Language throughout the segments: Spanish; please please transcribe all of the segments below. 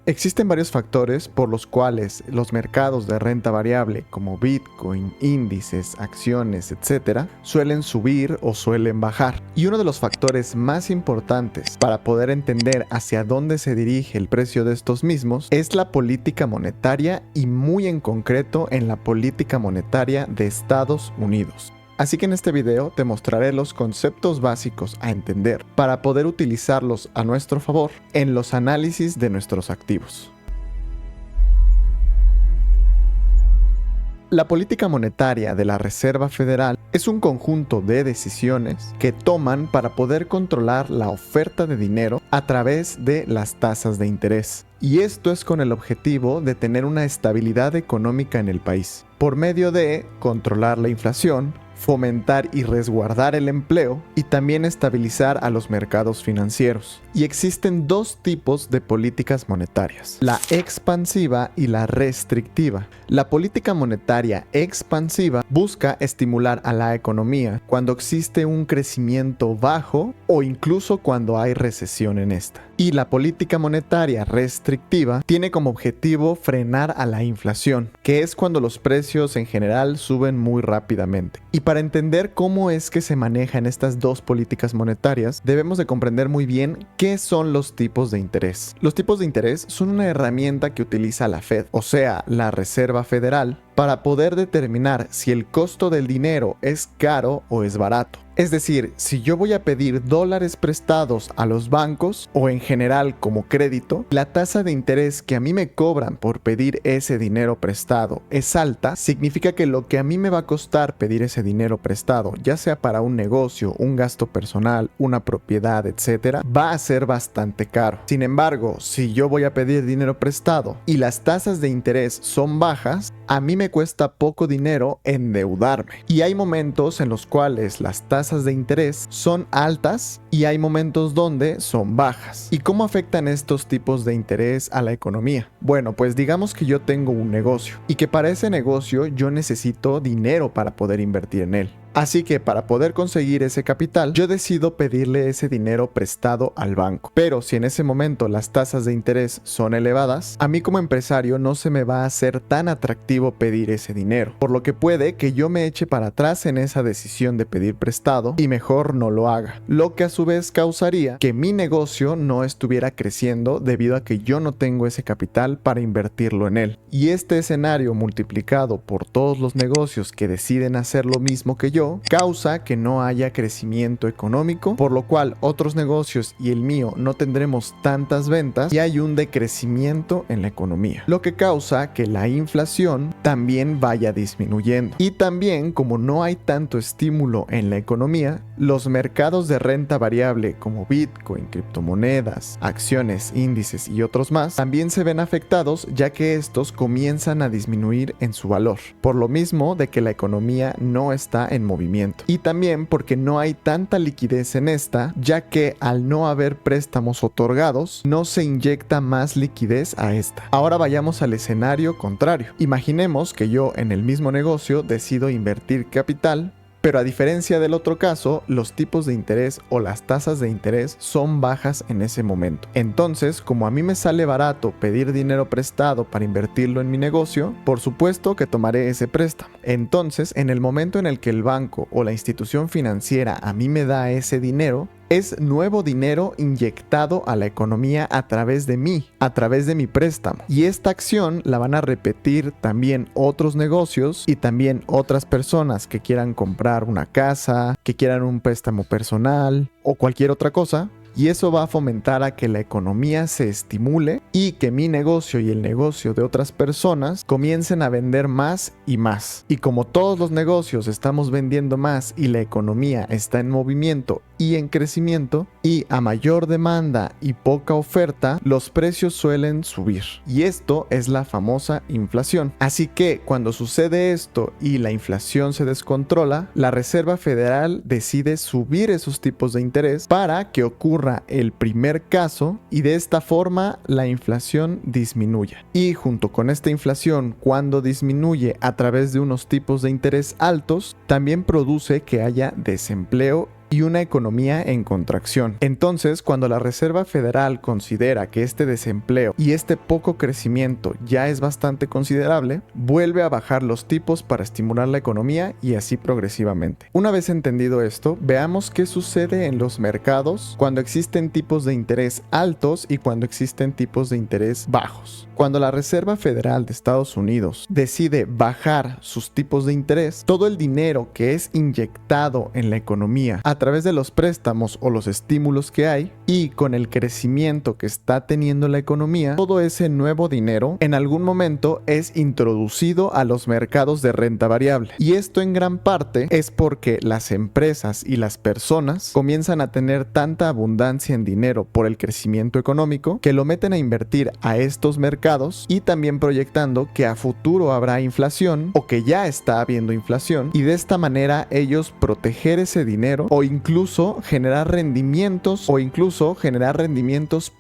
Existen varios factores por los cuales los mercados de renta variable como Bitcoin, índices, acciones, etc. suelen subir o suelen bajar. Y uno de los factores más importantes para poder entender hacia dónde se dirige el precio de estos mismos es la política monetaria y muy en concreto en la política monetaria de Estados Unidos. Así que en este video te mostraré los conceptos básicos a entender para poder utilizarlos a nuestro favor en los análisis de nuestros activos. La política monetaria de la Reserva Federal es un conjunto de decisiones que toman para poder controlar la oferta de dinero a través de las tasas de interés. Y esto es con el objetivo de tener una estabilidad económica en el país, por medio de controlar la inflación, fomentar y resguardar el empleo y también estabilizar a los mercados financieros. Y existen dos tipos de políticas monetarias, la expansiva y la restrictiva. La política monetaria expansiva busca estimular a la economía cuando existe un crecimiento bajo o incluso cuando hay recesión en esta. Y la política monetaria restrictiva tiene como objetivo frenar a la inflación, que es cuando los precios en general suben muy rápidamente. Y para entender cómo es que se manejan estas dos políticas monetarias, debemos de comprender muy bien qué son los tipos de interés. Los tipos de interés son una herramienta que utiliza la Fed, o sea, la Reserva Federal, para poder determinar si el costo del dinero es caro o es barato. Es decir, si yo voy a pedir dólares prestados a los bancos o en general como crédito, la tasa de interés que a mí me cobran por pedir ese dinero prestado es alta, significa que lo que a mí me va a costar pedir ese dinero prestado, ya sea para un negocio, un gasto personal, una propiedad, etc., va a ser bastante caro. Sin embargo, si yo voy a pedir dinero prestado y las tasas de interés son bajas, a mí me cuesta poco dinero endeudarme. Y hay momentos en los cuales las tasas de interés son altas y hay momentos donde son bajas. ¿Y cómo afectan estos tipos de interés a la economía? Bueno, pues digamos que yo tengo un negocio y que para ese negocio yo necesito dinero para poder invertir en él. Así que para poder conseguir ese capital, yo decido pedirle ese dinero prestado al banco. Pero si en ese momento las tasas de interés son elevadas, a mí como empresario no se me va a hacer tan atractivo pedir ese dinero. Por lo que puede que yo me eche para atrás en esa decisión de pedir prestado y mejor no lo haga. Lo que a su vez causaría que mi negocio no estuviera creciendo debido a que yo no tengo ese capital para invertirlo en él. Y este escenario multiplicado por todos los negocios que deciden hacer lo mismo que yo, causa que no haya crecimiento económico, por lo cual otros negocios y el mío no tendremos tantas ventas y hay un decrecimiento en la economía, lo que causa que la inflación también vaya disminuyendo. Y también, como no hay tanto estímulo en la economía, los mercados de renta variable como Bitcoin, criptomonedas, acciones, índices y otros más también se ven afectados, ya que estos comienzan a disminuir en su valor, por lo mismo de que la economía no está en movimiento. Y también porque no hay tanta liquidez en esta, ya que al no haber préstamos otorgados, no se inyecta más liquidez a esta. Ahora vayamos al escenario contrario. Imaginemos que yo en el mismo negocio decido invertir capital, pero a diferencia del otro caso, los tipos de interés o las tasas de interés son bajas en ese momento. Entonces, como a mí me sale barato pedir dinero prestado para invertirlo en mi negocio, por supuesto que tomaré ese préstamo. Entonces, en el momento en el que el banco o la institución financiera a mí me da ese dinero, es nuevo dinero inyectado a la economía a través de mí, a través de mi préstamo. Y esta acción la van a repetir también otros negocios y también otras personas que quieran comprar una casa, que quieran un préstamo personal o cualquier otra cosa. Y eso va a fomentar a que la economía se estimule y que mi negocio y el negocio de otras personas comiencen a vender más y más. Y como todos los negocios estamos vendiendo más y la economía está en movimiento y en crecimiento, y a mayor demanda y poca oferta, los precios suelen subir. Y esto es la famosa inflación. Así que cuando sucede esto y la inflación se descontrola, la Reserva Federal decide subir esos tipos de interés para que ocurra el primer caso y de esta forma la inflación disminuya. Y junto con esta inflación, cuando disminuye a través de unos tipos de interés altos, también produce que haya desempleo y una economía en contracción. Entonces, cuando la Reserva Federal considera que este desempleo y este poco crecimiento ya es bastante considerable, vuelve a bajar los tipos para estimular la economía y así progresivamente. Una vez entendido esto, veamos qué sucede en los mercados cuando existen tipos de interés altos y cuando existen tipos de interés bajos. Cuando la Reserva Federal de Estados Unidos decide bajar sus tipos de interés, todo el dinero que es inyectado en la economía a través de los préstamos o los estímulos que hay y con el crecimiento que está teniendo la economía, todo ese nuevo dinero en algún momento es introducido a los mercados de renta variable. Y esto en gran parte es porque las empresas y las personas comienzan a tener tanta abundancia en dinero por el crecimiento económico que lo meten a invertir a estos mercados y también proyectando que a futuro habrá inflación o que ya está habiendo inflación y de esta manera ellos proteger ese dinero o incluso generar rendimientos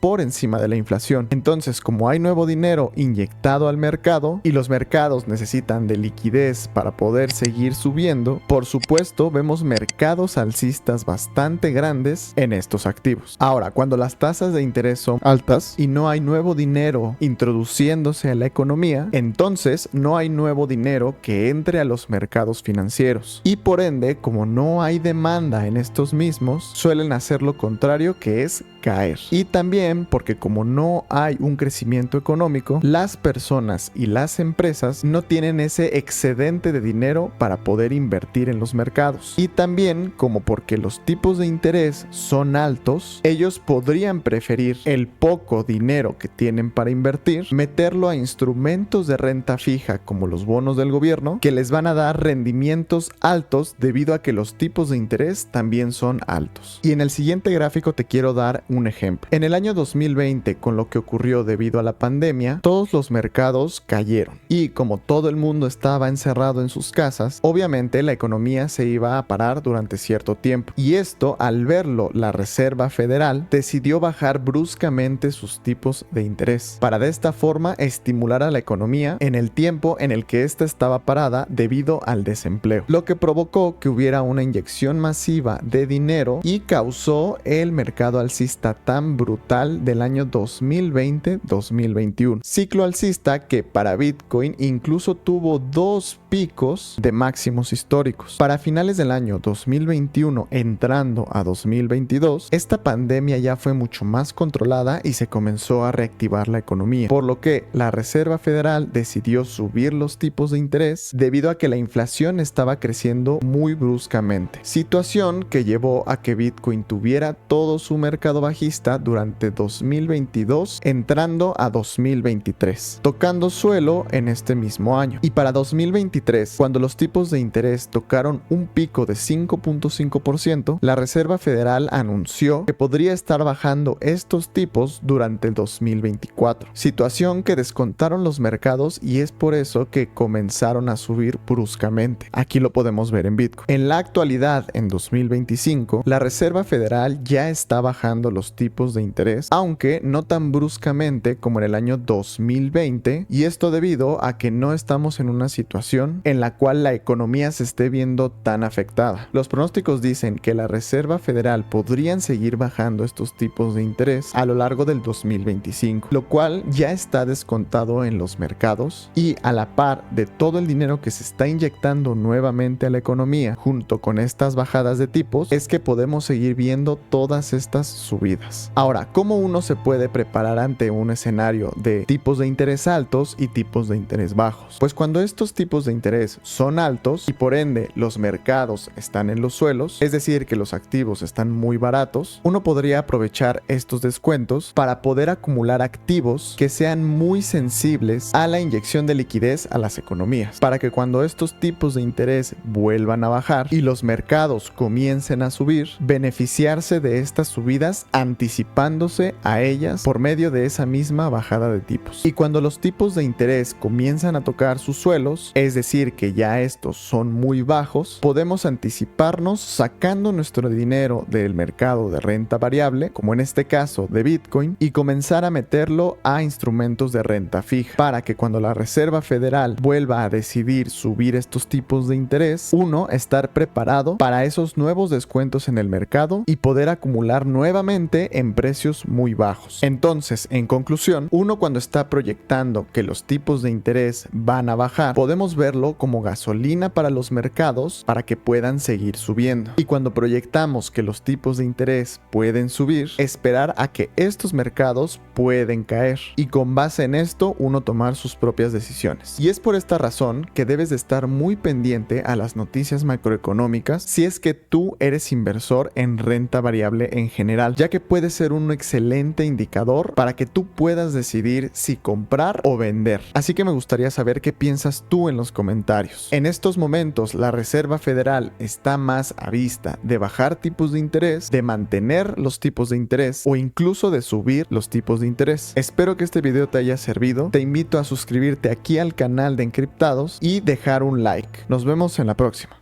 por encima de la inflación. Entonces, como hay nuevo dinero inyectado al mercado y los mercados necesitan de liquidez para poder seguir subiendo, por supuesto vemos mercados alcistas bastante grandes en estos activos. Ahora, cuando las tasas de interés son altas y no hay nuevo dinero introduciéndose a la economía, entonces no hay nuevo dinero que entre a los mercados financieros y por ende, como no hay demanda en estos mismos, suelen hacer lo contrario, que es caer. Y también porque como no hay un crecimiento económico, las personas y las empresas no tienen ese excedente de dinero para poder invertir en los mercados. Y también como porque los tipos de interés son altos, ellos podrían preferir el poco dinero que tienen para invertir, meterlo a instrumentos de renta fija como los bonos del gobierno, que les van a dar rendimientos altos debido a que los tipos de interés también son altos. Y en el siguiente gráfico te quiero dar un ejemplo. En el año 2020, con lo que ocurrió debido a la pandemia, todos los mercados cayeron y como todo el mundo estaba encerrado en sus casas, obviamente la economía se iba a parar durante cierto tiempo. Y esto, al verlo, la Reserva Federal decidió bajar bruscamente sus tipos de interés para de esta forma estimular a la economía en el tiempo en el que ésta estaba parada debido al desempleo, lo que provocó que hubiera una inyección masiva de dinero y causó el mercado alcista tan brutal del año 2020-2021. Ciclo alcista que para Bitcoin incluso tuvo 2 picos de máximos históricos. Para finales del año 2021 entrando a 2022, esta pandemia ya fue mucho más controlada y se comenzó a reactivar la economía, por lo que la Reserva Federal decidió subir los tipos de interés debido a que la inflación estaba creciendo muy bruscamente, situación que llevó a que Bitcoin tuviera todo su mercado bajista durante 2022 entrando a 2023, tocando suelo en este mismo año. Y para 2023, cuando los tipos de interés tocaron un pico de 5.5%, la Reserva Federal anunció que podría estar bajando estos tipos durante el 2024, situación que descontaron los mercados y es por eso que comenzaron a subir bruscamente. Aquí lo podemos ver en Bitcoin. En la actualidad, en 2025, la Reserva Federal ya está bajando los tipos de interés, aunque no tan bruscamente como en el año 2020, y esto debido a que no estamos en una situación en la cual la economía se esté viendo tan afectada. Los pronósticos dicen que la Reserva Federal podrían seguir bajando estos tipos de interés a lo largo del 2025, lo cual ya está descontado en los mercados y a la par de todo el dinero que se está inyectando nuevamente a la economía junto con estas bajadas de tipos es que podemos seguir viendo todas estas subidas. Ahora, ¿cómo uno se puede preparar ante un escenario de tipos de interés altos y tipos de interés bajos? Pues cuando estos tipos de interés son altos y por ende los mercados están en los suelos, es decir que los activos están muy baratos, uno podría aprovechar estos descuentos para poder acumular activos que sean muy sensibles a la inyección de liquidez a las economías, para que cuando estos tipos de interés vuelvan a bajar y los mercados comiencen a subir, beneficiarse de estas subidas anticipándose a ellas por medio de esa misma bajada de tipos. Y cuando los tipos de interés comienzan a tocar sus suelos, es decir, decir que ya estos son muy bajos, podemos anticiparnos sacando nuestro dinero del mercado de renta variable, como en este caso de Bitcoin, y comenzar a meterlo a instrumentos de renta fija, para que cuando la Reserva Federal vuelva a decidir subir estos tipos de interés, uno, estar preparado para esos nuevos descuentos en el mercado y poder acumular nuevamente en precios muy bajos. Entonces, en conclusión, uno cuando está proyectando que los tipos de interés van a bajar, podemos verlo como gasolina para los mercados para que puedan seguir subiendo. Y cuando proyectamos que los tipos de interés pueden subir, esperar a que estos mercados pueden caer y con base en esto uno tomar sus propias decisiones. Y es por esta razón que debes de estar muy pendiente a las noticias macroeconómicas si es que tú eres inversor en renta variable en general, ya que puede ser un excelente indicador para que tú puedas decidir si comprar o vender. Así que me gustaría saber qué piensas tú en los comentarios. En estos momentos la Reserva Federal está más a vista de bajar tipos de interés, de mantener los tipos de interés o incluso de subir los tipos de interés. Espero que este video te haya servido. Te invito a suscribirte aquí al canal de Encriptados y dejar un like. Nos vemos en la próxima.